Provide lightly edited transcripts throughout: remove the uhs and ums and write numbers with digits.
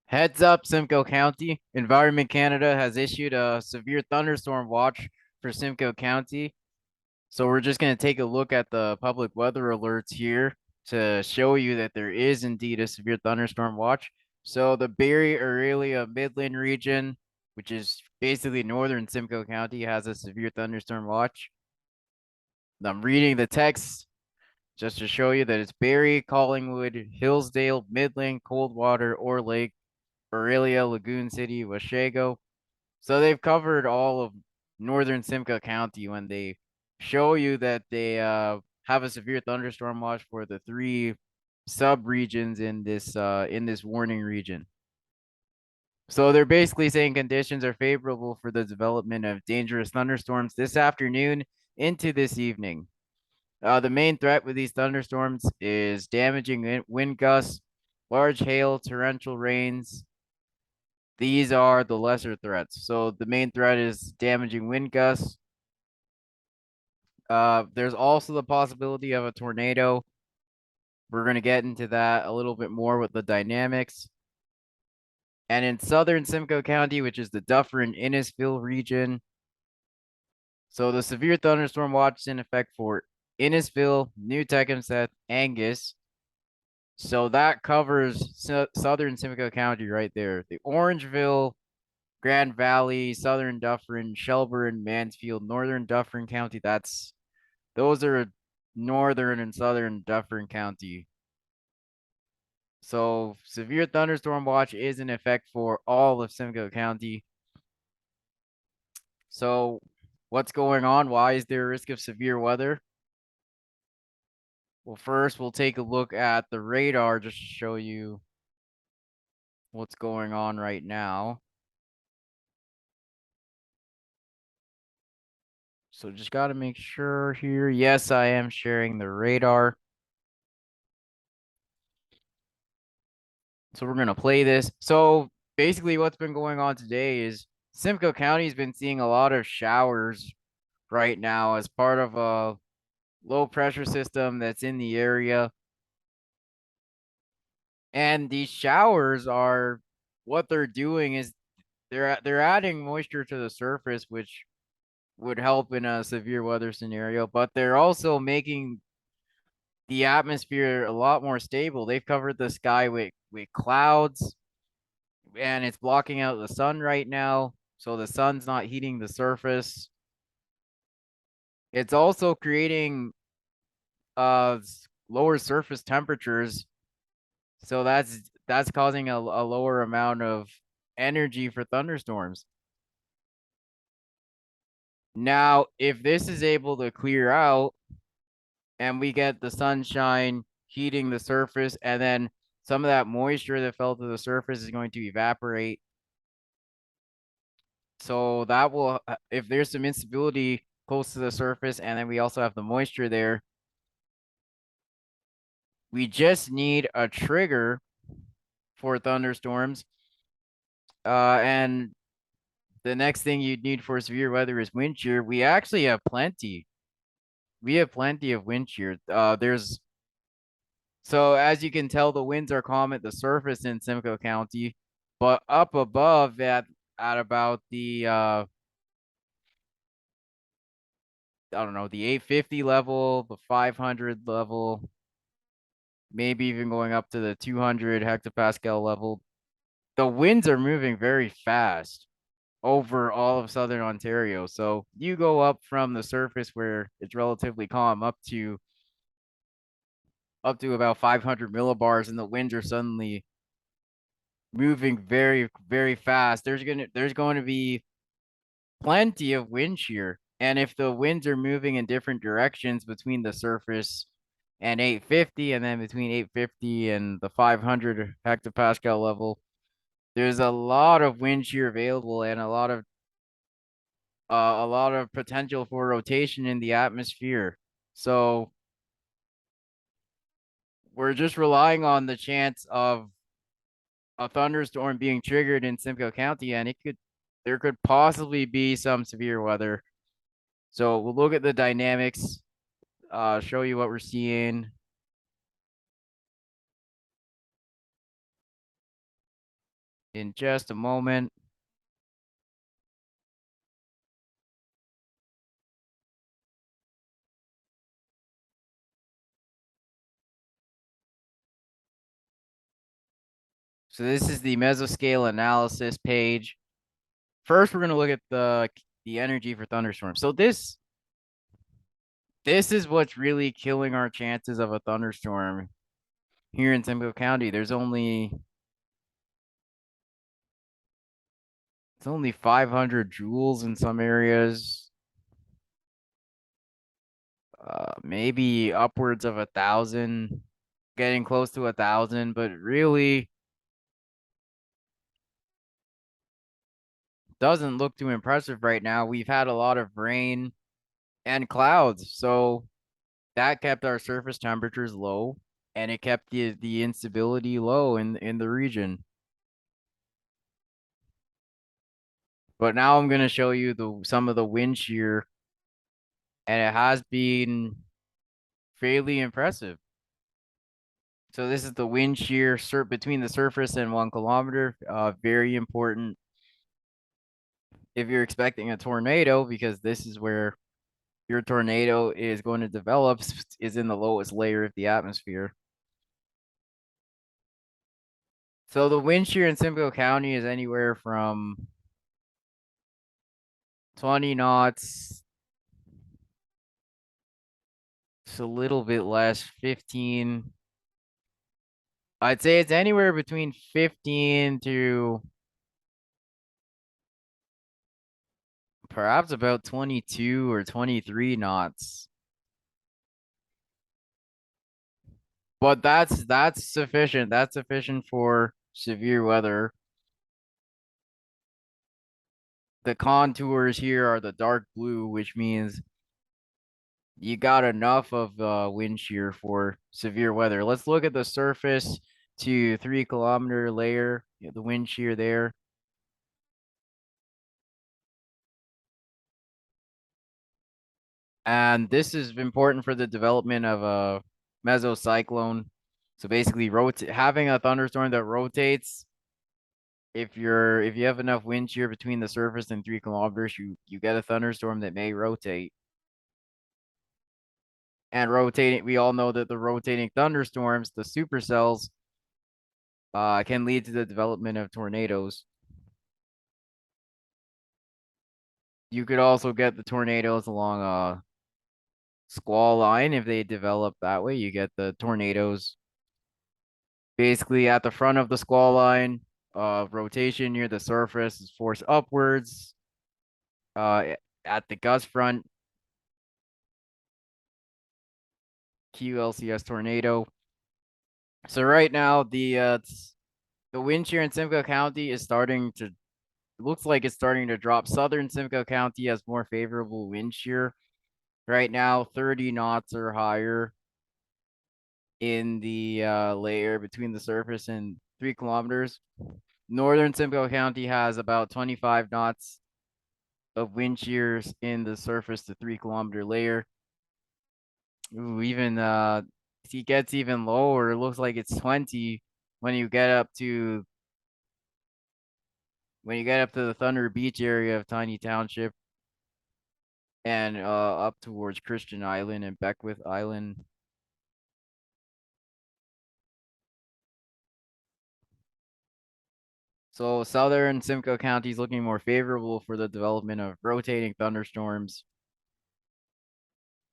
Heads up, Simcoe County. Environment Canada has issued a severe thunderstorm watch for Simcoe County. So we're just going to take a look at the public weather alerts here to show you that there is indeed a severe thunderstorm watch. So the Barrie Aurelia Midland region, which is basically northern Simcoe County, has a severe thunderstorm watch. I'm reading the text just to show you that it's Barrie, Collingwood, Hillsdale, Midland, Coldwater, or Lake, Aurelia, Lagoon City, Washago. So they've covered all of northern Simcoe County when they show you that they have a severe thunderstorm watch for the three sub-regions in this warning region. So they're basically saying conditions are favorable for the development of dangerous thunderstorms this afternoon into this evening. The main threat with these thunderstorms is damaging wind gusts, large hail, torrential rains. These are the lesser threats. So the main threat is damaging wind gusts. There's also the possibility of a tornado. We're going to get into that a little bit more with the dynamics. And in southern Simcoe County, which is the Dufferin-Innisfil region, so the severe thunderstorm watch is in effect for Innisfil, New Tecumseth, Angus. So that covers southern Simcoe County right there. The Orangeville, Grand Valley, Southern Dufferin, Shelburne, Mansfield, Northern Dufferin County. Those are Northern and Southern Dufferin County. So severe thunderstorm watch is in effect for all of Simcoe County. So what's going on? Why is there a risk of severe weather? Well, first we'll take a look at the radar just to show you what's going on right now. So just got to make sure here. Yes, I am sharing the radar. So we're going to play this. So basically what's been going on today is Simcoe County's been seeing a lot of showers right now as part of a low pressure system that's in the area. And these showers are what they're doing is they're adding moisture to the surface, which would help in a severe weather scenario, but they're also making the atmosphere a lot more stable. They've covered the sky with clouds and it's blocking out the sun right now. So the sun's not heating the surface. It's also creating uh lower surface temperatures. So that's causing a lower amount of energy for thunderstorms. Now, if this is able to clear out and we get the sunshine heating the surface and then some of that moisture that fell to the surface is going to evaporate. So that will, if there's some instability close to the surface and then we also have the moisture there, we just need a trigger for thunderstorms. And the next thing you'd need for severe weather is wind shear. We actually have plenty. We have plenty of wind shear. So as you can tell, the winds are calm at the surface in Simcoe County, but up above at about the I don't know, the 850 level, the 500 level, maybe even going up to the 200 hectopascal level. The winds are moving very fast over all of southern Ontario. So you go up from the surface where it's relatively calm up to about 500 millibars and the winds are suddenly moving very very fast. There's going to be plenty of wind shear. And if the winds are moving in different directions between the surface and 850 and then between 850 and the 500 hectopascal level, there's a lot of wind shear available and a lot of potential for rotation in the atmosphere. So we're just relying on the chance of a thunderstorm being triggered in Simcoe County, and there could possibly be some severe weather. So we'll look at the dynamics, show you what we're seeing. in just a moment. So this is the mesoscale analysis page. First, we're gonna look at the energy for thunderstorms. So this is what's really killing our chances of a thunderstorm here in Simcoe County. It's only 500 joules in some areas, maybe upwards of 1,000, getting close to 1,000, but really doesn't look too impressive right now. We've had a lot of rain and clouds, so that kept our surface temperatures low, and it kept the instability low in the region. But now I'm gonna show you the some of the wind shear, and it has been fairly impressive. So this is the wind shear between the surface and 1 kilometer. Very important if you're expecting a tornado, because this is where your tornado is going to develop, is in the lowest layer of the atmosphere. So the wind shear in Simcoe County is anywhere from 20 knots to a little bit less, 15. I'd say it's anywhere between 15 to perhaps about 22 or 23 knots. But that's sufficient. That's sufficient for severe weather. The contours here are the dark blue, which means you got enough of wind shear for severe weather. Let's look at the surface to 3 kilometer layer, the wind shear there. And this is important for the development of a mesocyclone. So basically, having a thunderstorm that rotates. If you have enough wind shear between the surface and 3 kilometers, you get a thunderstorm that may rotate. And rotating, we all know that the rotating thunderstorms, the supercells, can lead to the development of tornadoes. You could also get the tornadoes along a squall line if they develop that way. You get the tornadoes basically at the front of the squall line. Rotation near the surface is forced upwards. At the gust front, QLCS tornado. So right now the wind shear in Simcoe County is starting to looks like it's starting to drop. Southern Simcoe County has more favorable wind shear. Right now, 30 knots or higher in the layer between the surface and 3 kilometers. Northern Simcoe County has about 25 knots of wind shears in the surface to 3 kilometer layer. Ooh, even it gets even lower. It looks like it's 20 when you get up to the Thunder Beach area of Tiny Township and up towards Christian Island and Beckwith Island. So southern Simcoe County is looking more favorable for the development of rotating thunderstorms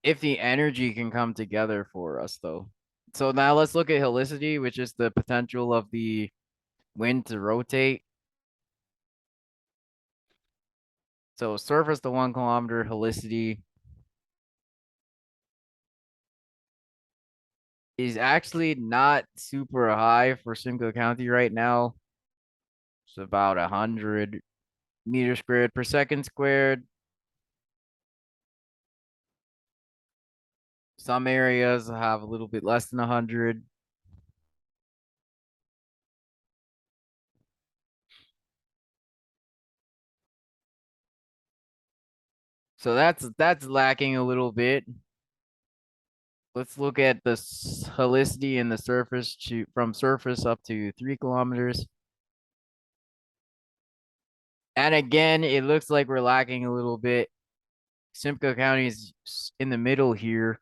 if the energy can come together for us, though. So now let's look at helicity, which is the potential of the wind to rotate. So surface to 1 kilometer helicity is actually not super high for Simcoe County right now. It's about 100 meters squared per second squared. Some areas have a little bit less than 100. So that's lacking a little bit. Let's look at the helicity in the surface from surface up to 3 kilometers. And again, it looks like we're lacking a little bit. Simcoe County is in the middle here,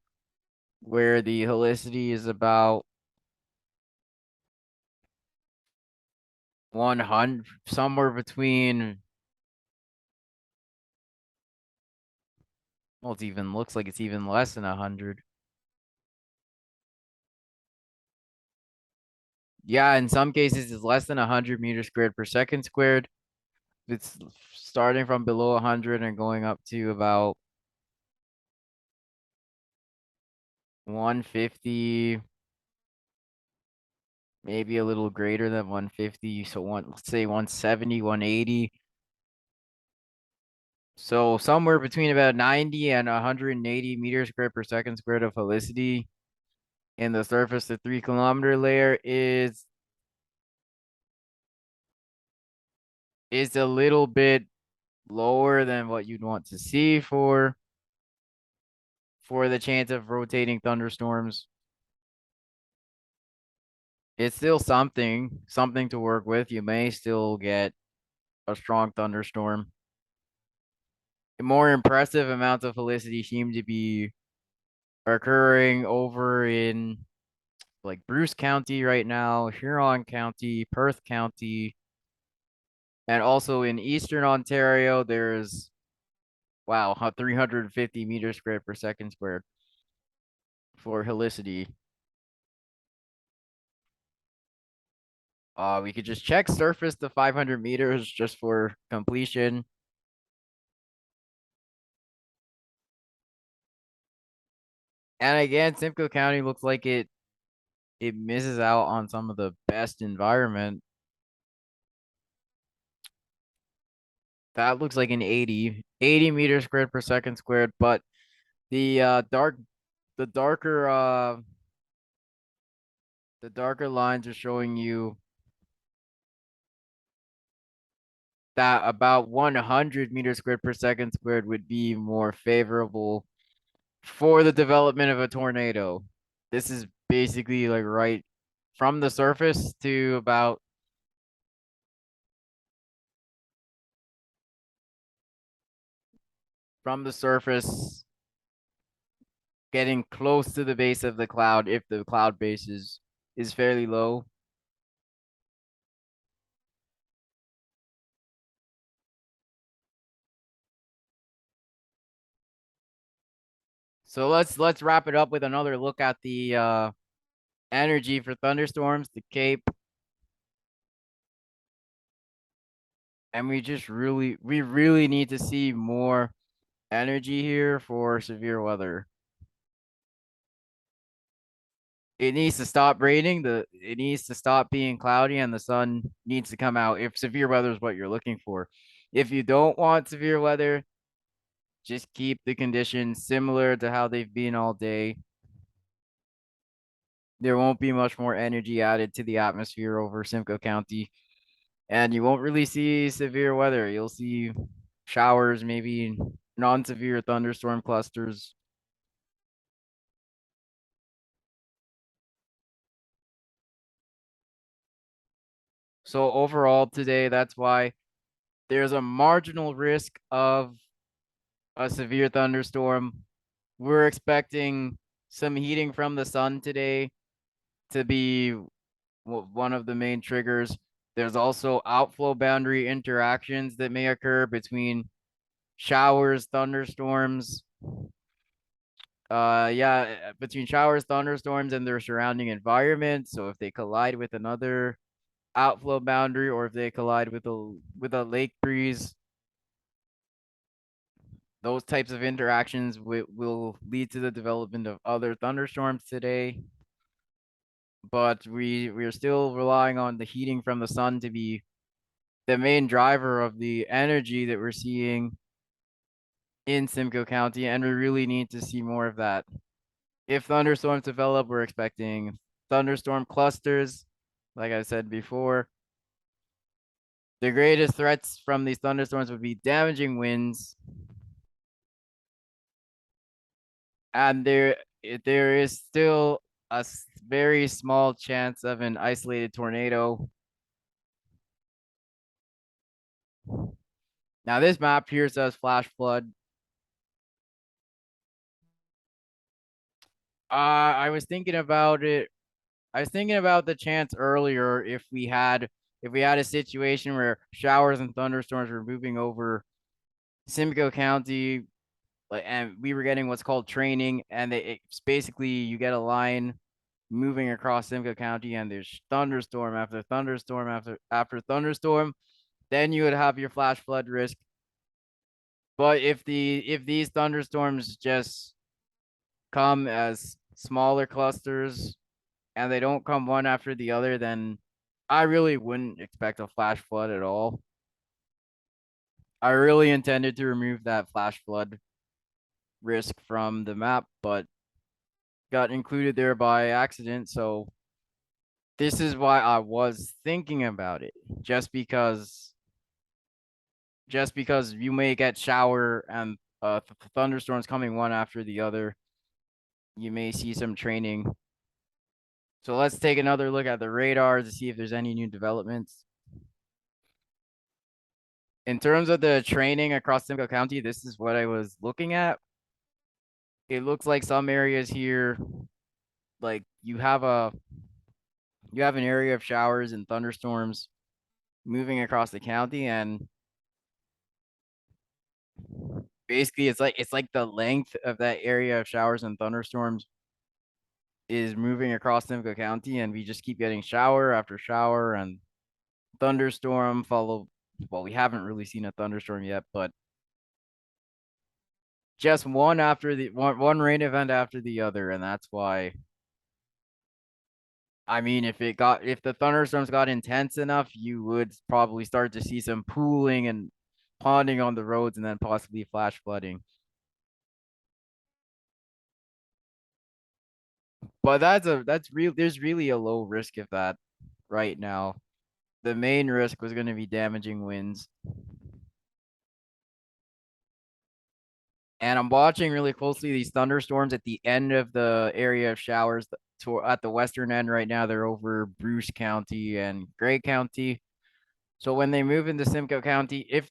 where the helicity is about 100, somewhere between, well, it even looks like it's even less than 100. Yeah, in some cases, it's less than 100 meters squared per second squared. It's starting from below 100 and going up to about 150, maybe a little greater than 150. So let's say 170, 180. So somewhere between about 90 and 180 meters squared per second squared of helicity in the surface to 3 kilometer layer is a little bit lower than what you'd want to see for the chance of rotating thunderstorms. It's still something to work with. You may still get a strong thunderstorm. More impressive amounts of helicity seem to be occurring over in like Bruce County right now, Huron County, Perth County, and also in Eastern Ontario. There's, wow, 350 meters squared per second squared for helicity. We could just check surface to 500 meters just for completion. And again, Simcoe County looks like it misses out on some of the best environment. That looks like an 80 meters squared per second squared, but the the darker the darker lines are showing you that about 100 meters squared per second squared would be more favorable for the development of a tornado. This is basically like right from the surface to about from the surface getting close to the base of the cloud if the cloud base is fairly low. So let's wrap it up with another look at the energy for thunderstorms, the Cape, and we really need to see more energy here for severe weather. It needs to stop raining, it needs to stop being cloudy, and the sun needs to come out if severe weather is what you're looking for. If you don't want severe weather, just keep the conditions similar to how they've been all day. There won't be much more energy added to the atmosphere over Simcoe County, and you won't really see severe weather. You'll see showers, maybe non-severe thunderstorm clusters. So overall today, that's why there's a marginal risk of a severe thunderstorm. We're expecting some heating from the sun today to be one of the main triggers. There's also outflow boundary interactions that may occur between showers, thunderstorms. Between showers, thunderstorms, and their surrounding environment. So if they collide with another outflow boundary, or if they collide with a lake breeze, those types of interactions will lead to the development of other thunderstorms today. But we're still relying on the heating from the sun to be the main driver of the energy that we're seeing in Simcoe County, and we really need to see more of that. If thunderstorms develop, we're expecting thunderstorm clusters, like I said before. The greatest threats from these thunderstorms would be damaging winds, and there is still a very small chance of an isolated tornado. Now this map here says flash flood. I was thinking about it. I was thinking about the chance earlier if we had a situation where showers and thunderstorms were moving over Simcoe County, like, and we were getting what's called training, and it's basically you get a line moving across Simcoe County, and there's thunderstorm after thunderstorm after thunderstorm. Then you would have your flash flood risk. But if these thunderstorms just come as smaller clusters and they don't come one after the other, then I really wouldn't expect a flash flood at all. I really intended to remove that flash flood risk from the map, but got included there by accident. So this is why I was thinking about it. Just because you may get shower and thunderstorms coming one after the other, you may see some training. So let's take another look at the radar to see if there's any new developments. In terms of the training across Simcoe County, this is what I was looking at. It looks like some areas here, like you have an area of showers and thunderstorms moving across the county, and basically it's like the length of that area of showers and thunderstorms is moving across Simcoe County, and we just keep getting shower after shower and thunderstorm follow. Well, we haven't really seen a thunderstorm yet, but just one after the one rain event after the other, and that's why. I mean, if the thunderstorms got intense enough, you would probably start to see some pooling and ponding on the roads, and then possibly flash flooding. But that's real. There's really a low risk of that right now. The main risk was going to be damaging winds. And I'm watching really closely these thunderstorms at the end of the area of showers at the western end right now. They're over Bruce County and Gray County. So when they move into Simcoe County, if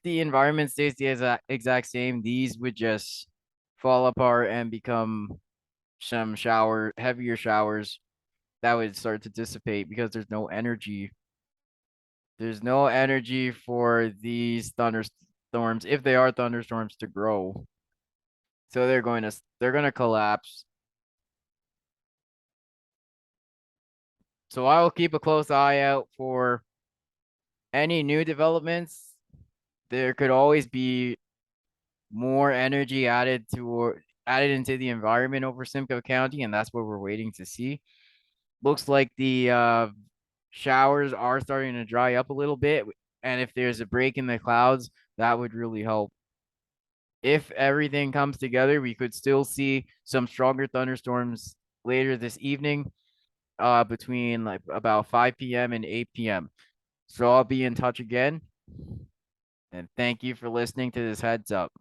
the environment stays the exact same, these would just fall apart and become some heavier showers that would start to dissipate because there's no energy. There's no energy for these thunderstorms, if they are thunderstorms, to grow. So they're going to collapse. So I will keep a close eye out for any new developments. There could always be more energy added into the environment over Simcoe County, and that's what we're waiting to see. Looks like the showers are starting to dry up a little bit, and if there's a break in the clouds, that would really help. If everything comes together, we could still see some stronger thunderstorms later this evening, between like about 5 p.m. and 8 p.m. So I'll be in touch again, and thank you for listening to this heads up.